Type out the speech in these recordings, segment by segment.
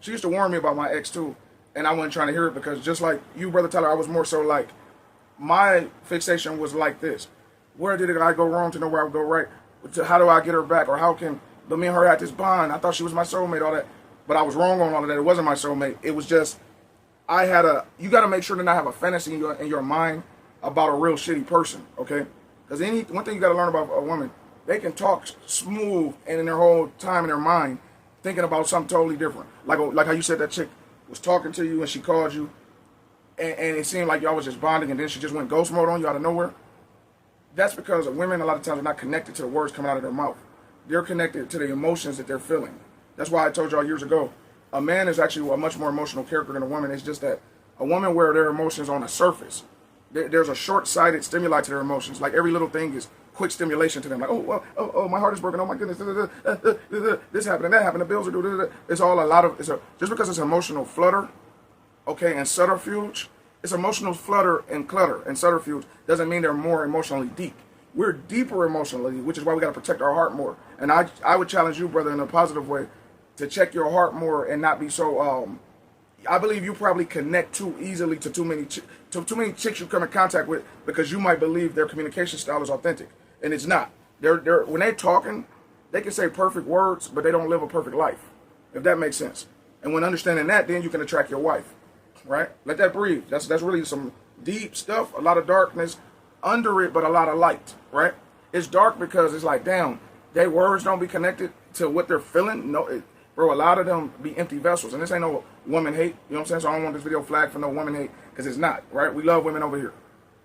She used to warn me about my ex too, and I wasn't trying to hear it because just like you, Brother Tyler, I was more so like, my fixation was like this. Where did I go wrong to know where I would go right? How do I get her back? Or how can, but me and her had this bond. I thought she was my soulmate, all that. But I was wrong on all of that. It wasn't my soulmate. It was just, you got to make sure to not have a fantasy in your mind about a real shitty person, okay? Because one thing you got to learn about a woman, they can talk smooth and in their whole time in their mind thinking about something totally different. Like how you said that chick was talking to you and she called you and it seemed like y'all was just bonding and then she just went ghost mode on you out of nowhere. That's because women a lot of times are not connected to the words coming out of their mouth. They're connected to the emotions that they're feeling. That's why I told y'all years ago, a man is actually a much more emotional character than a woman. It's just that a woman where their emotions on the surface, there's a short-sighted stimuli to their emotions. Like every little thing is quick stimulation to them. Like, oh, my heart is broken. Oh my goodness, this happened and that happened. The bills are due. It's all a lot of. Just because it's emotional flutter, okay, and subterfuge. It's emotional flutter and clutter and subterfuge doesn't mean they're more emotionally deep. We're deeper emotionally, which is why we got to protect our heart more. And I would challenge you, brother, in a positive way, to check your heart more and not be so. I believe you probably connect too easily to too many chicks you come in contact with because you might believe their communication style is authentic, and it's not. They're when they're talking, they can say perfect words, but they don't live a perfect life, if that makes sense. And when understanding that, then you can attract your wife, right? Let that breathe. That's really some deep stuff, a lot of darkness under it, but a lot of light, right? It's dark because it's like, damn, their words don't be connected to what they're feeling. No, bro, a lot of them be empty vessels. And this ain't no woman hate, you know what I'm saying? So I don't want this video flagged for no woman hate, because it's not, right? We love women over here.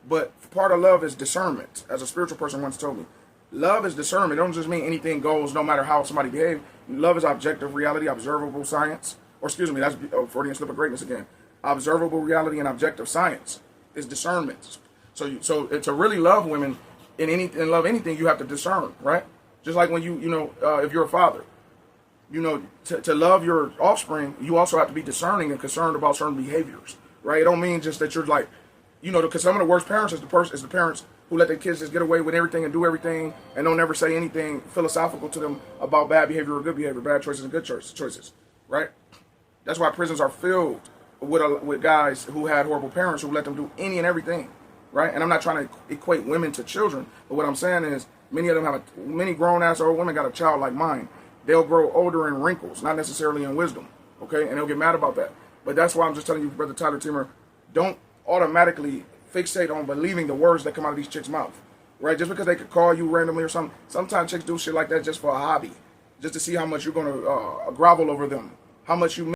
But part of love is discernment, as a spiritual person once told me. Love is discernment. It don't just mean anything goes no matter how somebody behaves. Love is objective reality, observable science. Or excuse me, that's Freudian slip of greatness again. Observable reality and objective science is discernment. So to really love women and love anything, you have to discern, right? Just like when if you're a father, to love your offspring, you also have to be discerning and concerned about certain behaviors, right? It don't mean just that you're like, because some of the worst parents is the parents who let their kids just get away with everything and do everything and don't ever say anything philosophical to them about bad behavior or good behavior, bad choices and good choices, right? That's why prisons are filled with guys who had horrible parents who let them do any and everything, right? And I'm not trying to equate women to children, but what I'm saying is many of them many grown-ass old women got a child like mine. They'll grow older in wrinkles, not necessarily in wisdom, okay? And they'll get mad about that. But that's why I'm just telling you, Brother Tyler Teamer, don't automatically fixate on believing the words that come out of these chicks' mouth, right? Just because they could call you randomly or something. Sometimes chicks do shit like that just for a hobby, just to see how much you're going to grovel over them, how much you